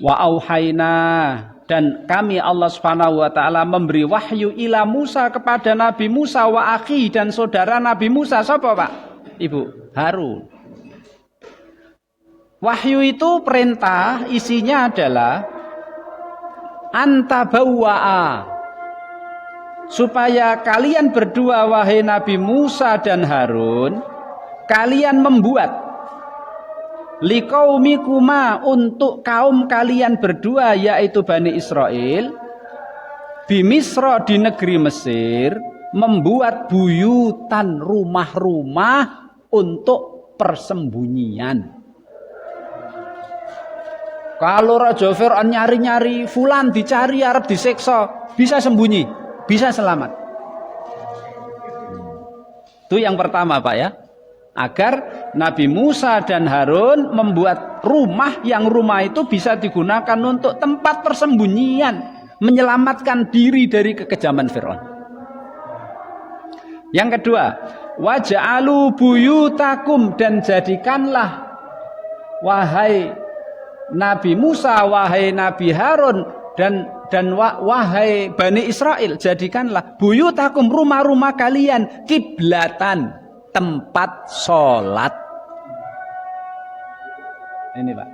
Wa auhayna, dan kami Allah Subhanahu wa taala memberi wahyu ila Musa kepada Nabi Musa wa akhi dan saudara Nabi Musa. Siapa Pak? Ibu, Harun. Wahyu itu perintah, isinya adalah antabawwa'a, supaya kalian berdua wahai Nabi Musa dan Harun, kalian membuat liqaumikuma, untuk kaum kalian berdua yaitu Bani Israel, bimisra, di negeri Mesir, membuat buyutan, rumah-rumah untuk persembunyian. Kalau Raja Fir'aun nyari-nyari fulan, dicari arep disiksa, bisa sembunyi, bisa selamat. Itu yang pertama Pak ya. Agar Nabi Musa dan Harun membuat rumah, yang rumah itu bisa digunakan untuk tempat persembunyian, menyelamatkan diri dari kekejaman Fir'aun. Yang kedua, waja'alu buyutakum, dan jadikanlah wahai Nabi Musa, wahai Nabi Harun, dan wahai Bani Israel, jadikanlah buyutakum, rumah-rumah kalian, kiblatan, tempat sholat. Ini Pak.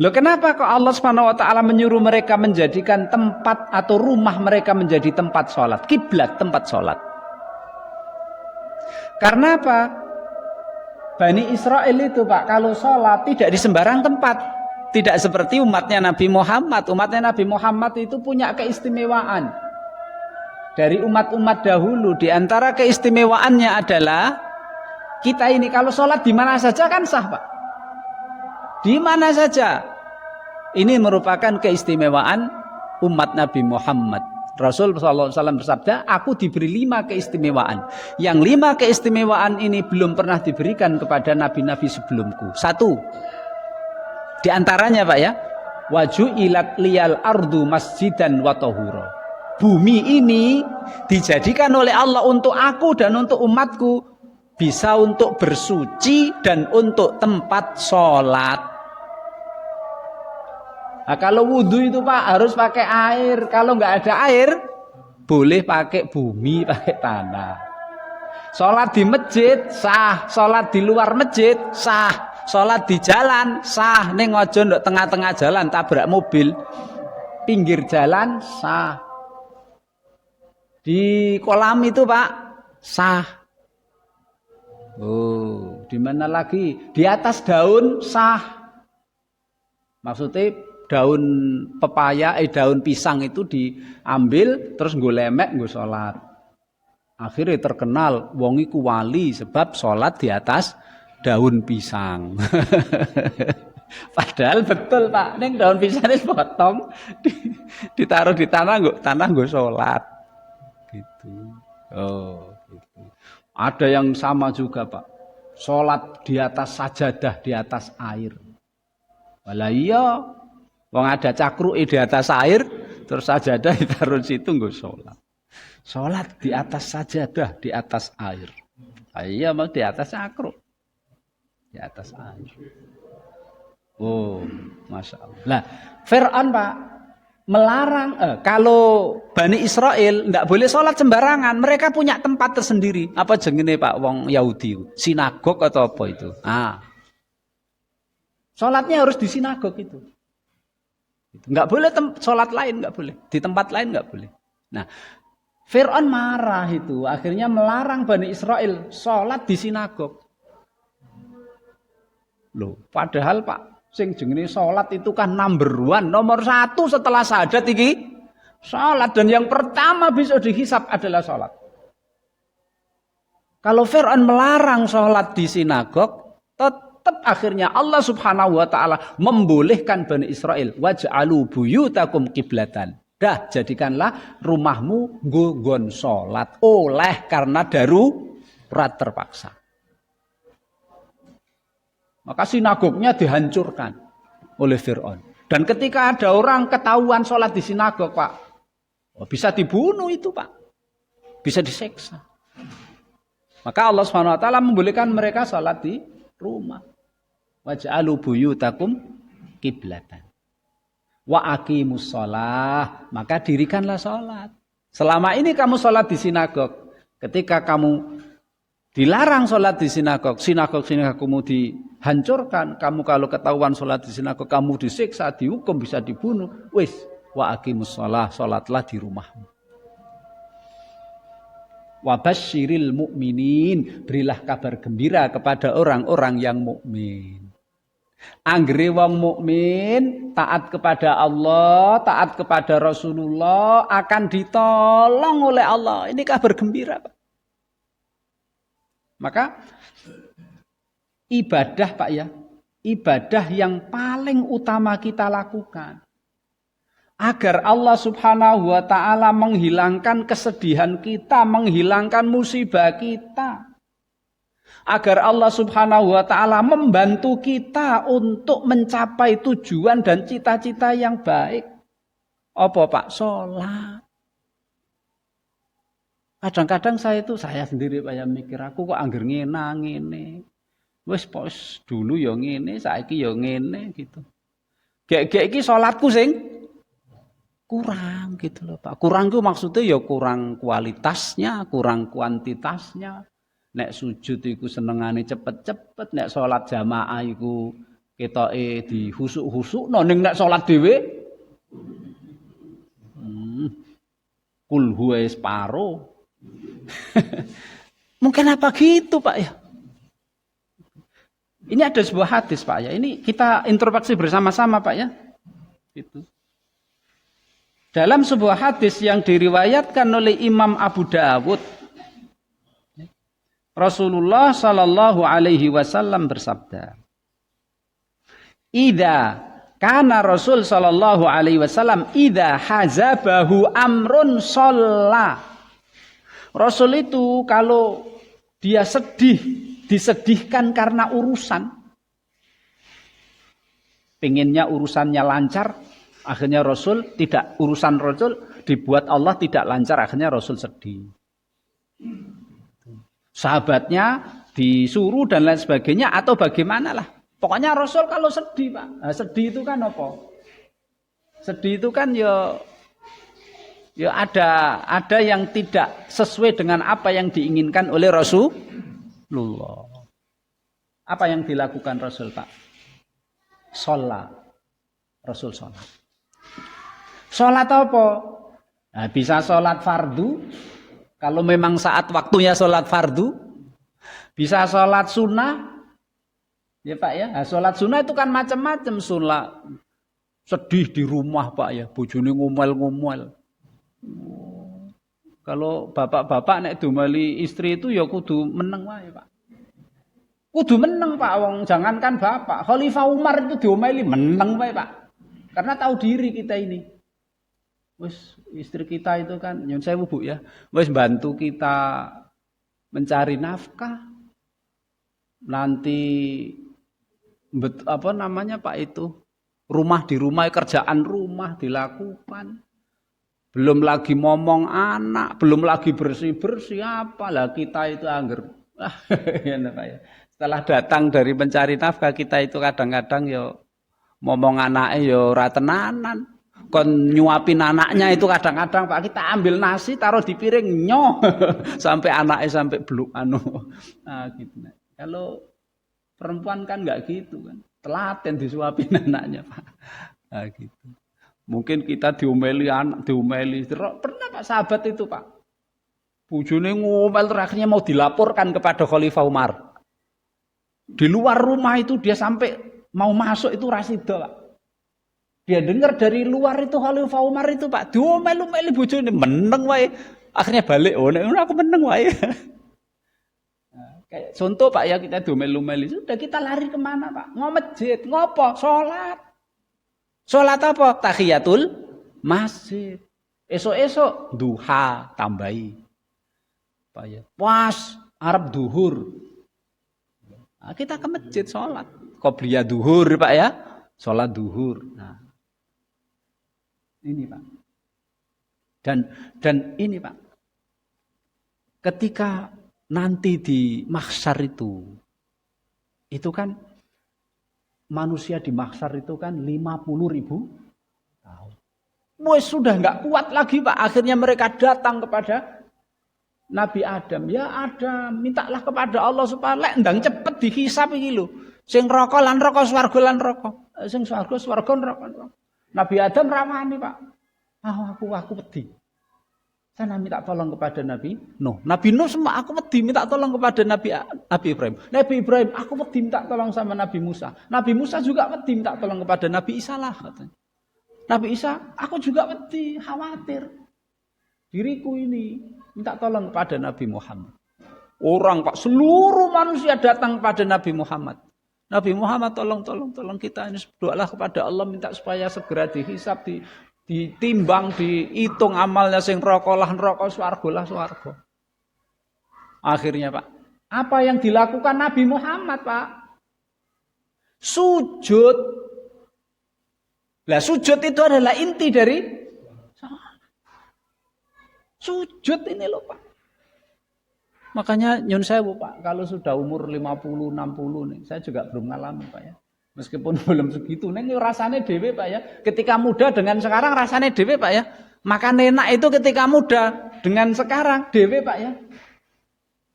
Loh, kenapa kok Allah Subhanahu wa taala menyuruh mereka menjadikan tempat atau rumah mereka menjadi tempat sholat, kiblat, tempat sholat? Karena apa? Bani Israel itu Pak, kalau sholat tidak di sembarang tempat. Tidak seperti umatnya Nabi Muhammad. Umatnya Nabi Muhammad itu punya keistimewaan dari umat-umat dahulu. Di antara keistimewaannya adalah kita ini kalau sholat di mana saja kan sah Pak. Di mana saja. Ini merupakan keistimewaan umat Nabi Muhammad. Rasul SAW bersabda, aku diberi 5 keistimewaan. Yang 5 keistimewaan ini belum pernah diberikan kepada nabi-nabi sebelumku. 1. Di antaranya Pak ya, waju'ilat liyal ardu masjidan wa tahura. Bumi ini dijadikan oleh Allah untuk aku dan untuk umatku, bisa untuk bersuci dan untuk tempat sholat. Nah, kalau wudhu itu Pak harus pakai air. Kalau nggak ada air, boleh pakai bumi, pakai tanah. Sholat di masjid sah, sholat di luar masjid sah, sholat di jalan sah. Ning ojo ndok tengah-tengah jalan tabrak mobil, pinggir jalan sah. Di kolam itu Pak sah. Oh, di mana lagi? Di atas daun sah. Maksudnya daun pepaya, daun pisang itu diambil terus nggo lemek nggo salat. Akhirnya terkenal wong iku wali sebab salat di atas daun pisang. Padahal betul Pak, ning daun pisang wis potong ditaruh di tanah nggo salat. Gitu. Oh, gitu. Ada yang sama juga Pak. Salat di atas sajadah, di atas air. Walah iya, wong ada cakruke di atas air, terus sajadah ditaruh situ nggo salat. Salat di atas sajadah, di atas air. Iya, mau di atas cakruk. Di atas air. Oh, Masya Allah. Nah, Fir'aun Pak melarang, kalau Bani Israel tidak boleh sholat sembarangan. Mereka punya tempat tersendiri. Apa jenenge Pak wong Yahudi? Sinagog atau apa itu? Sholatnya harus di sinagog itu. Nggak boleh sholat lain, nggak boleh. Di tempat lain nggak boleh. Nah, Fir'aun marah itu. Akhirnya melarang Bani Israel sholat di sinagog. Loh, padahal Pak, sing jenenge sholat itu kan number 1, nomor 1 setelah syahadat iki sholat, dan yang pertama bisa dihisab adalah sholat. Kalau Fir'aun melarang sholat di sinagog, tetap akhirnya Allah Subhanahu wa taala membolehkan Bani Israel, waj'alu buyutakum kiblatan. Dah, jadikanlah rumahmu nggon sholat. Oleh karena darurat terpaksa. Maka sinagognya dihancurkan oleh Fir'aun. Dan ketika ada orang ketahuan sholat di sinagog Pak, bisa dibunuh itu Pak. Bisa diseksa. Maka Allah SWT membolehkan mereka sholat di rumah. Waj'alu buyutakum kiblatan. Wa aqimus shalah, maka dirikanlah salat. Selama ini kamu salat di sinagog, ketika kamu dilarang salat di sinagog, sinagog-sinagogmu dihancurkan, kamu kalau ketahuan salat di sinagog kamu disiksa, dihukum, bisa dibunuh. Wis, wa aqimus shalah, salatlah di rumahmu. Wa basyiril mu'minin, berilah kabar gembira kepada orang-orang yang mukmin. Anggere wong mukmin taat kepada Allah, taat kepada Rasulullah akan ditolong oleh Allah. Ini kabar gembira, Pak. Maka ibadah, Pak ya, ibadah yang paling utama kita lakukan agar Allah Subhanahu wa taala menghilangkan kesedihan kita, menghilangkan musibah kita. Agar Allah Subhanahu wa taala membantu kita untuk mencapai tujuan dan cita-cita yang baik. Apa Pak? Salat. Kadang-kadang saya sendiri Pak ya mikir, aku kok angger ngene. Wis pos dulu ya ngene, saiki ya ngene gitu. Gek-gek iki salatku sing kurang gitu loh Pak. Kurang itu maksudnya ya kurang kualitasnya, kurang kuantitasnya. Nek sujud iku senengane cepet-cepet, nek salat jamaah iku ketoke dihusuk-husukno, ning nek salat dhewe kul huwa separo. Mungkin apa gitu Pak ya? Ini ada sebuah hadis Pak ya. Ini kita introspeksi bersama-sama Pak ya. Gitu. Dalam sebuah hadis yang diriwayatkan oleh Imam Abu Dawud, Rasulullah sallallahu alaihi wasallam bersabda, "Idza kana Rasul sallallahu alaihi wasallam idza hazabahu amrun shalla." Rasul itu kalau dia sedih, disedihkan karena urusan, pengennya urusannya lancar, akhirnya Rasul tidak, urusan Rasul dibuat Allah tidak lancar, akhirnya Rasul sedih. Sahabatnya disuruh dan lain sebagainya atau bagaimana lah. Pokoknya Rasul kalau sedih Pak. Nah, sedih itu kan apa? Sedih itu kan ya ada yang tidak sesuai dengan apa yang diinginkan oleh Rasulullah. Apa yang dilakukan Rasul Pak? Sholat. Rasul sholat. Sholat apa? Nah, bisa sholat fardu. Kalau memang saat waktunya sholat fardu, bisa sholat sunnah, ya Pak ya. Nah, sholat sunnah itu kan macam-macam. Sholat sedih di rumah Pak ya, bojone ngomel-ngomel. Kalau bapak-bapak nek dumeli istri itu ya kudu meneng wae Pak. Kudu meneng Pak, wong jangankan bapak, Khalifah Umar itu diomeli meneng wae Pak. Karena tahu diri kita ini. Wis istri kita itu kan nyun sewu Bu ya, wis bantu kita mencari nafkah. Nanti apa namanya Pak itu? Rumah di rumah, kerjaan rumah dilakukan. Belum lagi ngomong anak, belum lagi bersih-bersih apalah kita itu angger. Ya Pak ya. Setelah datang dari mencari nafkah kita itu kadang-kadang yo ngomong anake yo ora tenanan. Kon nyuapin anaknya itu kadang-kadang Pak kita ambil nasi taruh di piring nyoh sampai anaknya sampai beluk nah gitu. Kalau perempuan kan nggak gitu kan, telaten disuapin anaknya Pak. Nah gitu. Mungkin kita diomeli anak, diomeli. Pernah Pak sahabat itu Pak, bojone ngomel terakhirnya mau dilaporkan kepada Khalifah Umar. Di luar rumah itu dia sampai mau masuk itu rasido Pak. Dia dengar dari luar itu Khalifah Umar itu Pak, diomel-omeli bojone meneng wae. Akhirnya balik, oh nek aku meneng wae. Nah, kayak contoh Pak ya kita diomel-omeli, sudah kita lari kemana Pak? Mau masjid, ngopo? Salat. Salat apa? Tahiyatul masjid. Esok-esok duha tambahi. Pak ya. Pas arep duhur. Nah, kita ke masjid salat. Qobliyah duhur Pak ya. Salat duhur. Nah, ini Pak. Dan ini Pak. Ketika nanti di mahsyar itu kan manusia di mahsyar itu kan 50.000 Wes sudah enggak kuat lagi Pak. Akhirnya mereka datang kepada Nabi Adam. Ya Adam, mintalah kepada Allah supaya lek ndang cepet dihisab iki lho. Sing neraka lan neraka, swarga lan neraka. Sing swarga neraka. Nabi Adam rawani Pak. Aku wedi. Sana minta tolong kepada Nabi Nuh. Nabi Nuh semua aku wedi minta tolong kepada Nabi Ibrahim. Nabi Ibrahim aku wedi minta tolong sama Nabi Musa. Nabi Musa juga wedi minta tolong kepada Nabi Isa lah katanya. Nabi Isa, aku juga wedi, khawatir. Diriku ini minta tolong kepada Nabi Muhammad. Orang Pak, seluruh manusia datang kepada Nabi Muhammad. Nabi Muhammad tolong kita ini berdoalah kepada Allah minta supaya segera dihisab, ditimbang, dihitung amalnya sing neraka lah neraka, swarga lah swarga. Akhirnya Pak, apa yang dilakukan Nabi Muhammad Pak? Sujud. Lah sujud itu adalah inti dari sujud ini loh Pak. Makanya nyun sewu Pak, kalau sudah umur 50, 60 nih, saya juga belum ngalami Pak ya. Meskipun belum segitu, nih rasanya dewe Pak ya. Ketika muda dengan sekarang rasanya dewe Pak ya. Makan enak itu ketika muda dengan sekarang dewe Pak ya.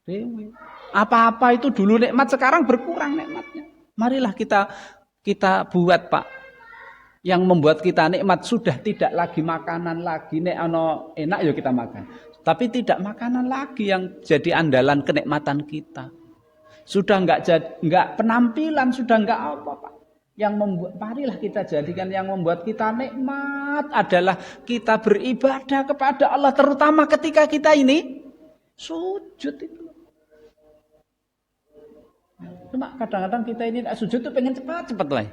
Dewe. Apa-apa itu dulu nikmat, sekarang berkurang nikmatnya. Marilah kita buat Pak. Yang membuat kita nikmat sudah tidak lagi makanan lagi, nek ono enak ya kita makan. Tapi tidak makanan lagi yang jadi andalan kenikmatan kita. Sudah enggak penampilan, sudah enggak apa Pak. Yang membuat, marilah kita jadikan yang membuat kita nikmat adalah kita beribadah kepada Allah, terutama ketika kita ini sujud itu. Cuma kadang-kadang kita ini sujud itu pengen cepat-cepat lah.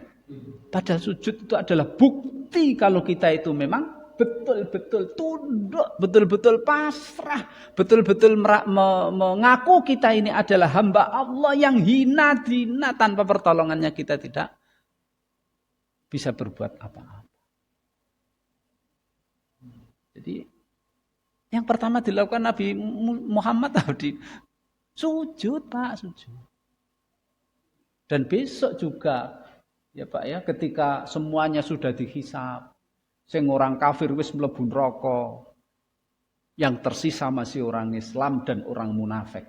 Padahal sujud itu adalah bukti kalau kita itu memang betul-betul tunduk, betul-betul pasrah, betul-betul mengaku kita ini adalah hamba Allah yang hina dina, tanpa pertolongannya kita tidak bisa berbuat apa-apa. Jadi yang pertama dilakukan Nabi Muhammad tadi sujud Pak, sujud. Dan besok juga ya Pak ya, ketika semuanya sudah dihisab, sing orang kafir wis mlebu neraka, yang tersisa masih orang Islam dan orang munafik.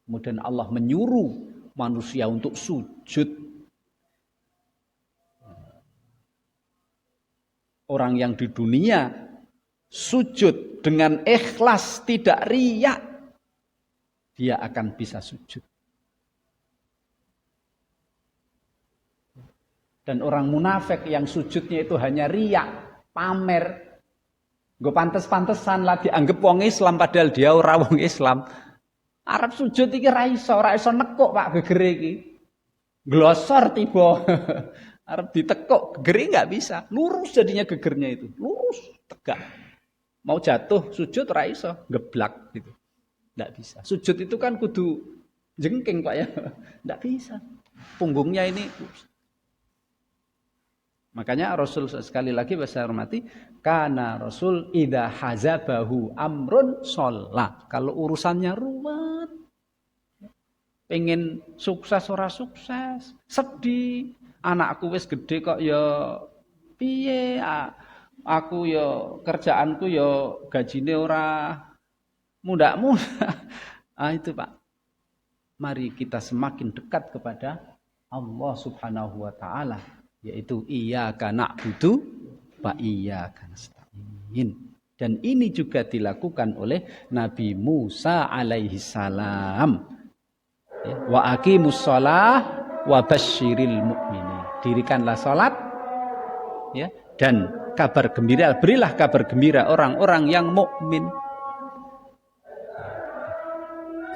Kemudian Allah menyuruh manusia untuk sujud. Orang yang di dunia sujud dengan ikhlas, tidak riya, dia akan bisa sujud. Dan orang munafik yang sujudnya itu hanya riya, pamer, nggo pantes-pantesan lah dianggap wong Islam padahal dia ora wong Islam. Arab sujud iki ra iso nekuk Pak gegere iki. Glosor tiba. Arab ditekuk, gegere enggak bisa. Lurus jadinya gegernya itu. Lurus, tegak. Mau jatuh sujud ra iso, geblak gitu. Enggak bisa. Sujud itu kan kudu jengking Pak ya. Enggak bisa. Punggungnya ini. Makanya Rasul sekali lagi saya hormati, kana Rasul idza hazabahu amrun sholat. Kalau urusannya ruwet, pengen sukses ora sukses, sedih, anakku wis gede kok ya piye, aku ya kerjaanku ya gajine ora mudah-mudah. Itu Pak. Mari kita semakin dekat kepada Allah Subhanahu wa taala. Yaitu iyyaka na'budu wa iyyaka nasta'in. Dan ini juga dilakukan oleh Nabi Musa alaihi salam. Ya, wa aqimus shalah wa basyiril mu'minin. Dirikanlah salat ya, dan kabar gembira, berilah kabar gembira orang-orang yang mukmin.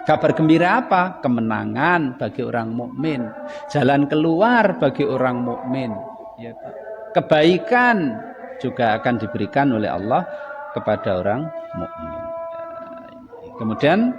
Kabar gembira apa? Kemenangan bagi orang mukmin, jalan keluar bagi orang mukmin. Ya, kebaikan juga akan diberikan oleh Allah kepada orang mukmin. Kemudian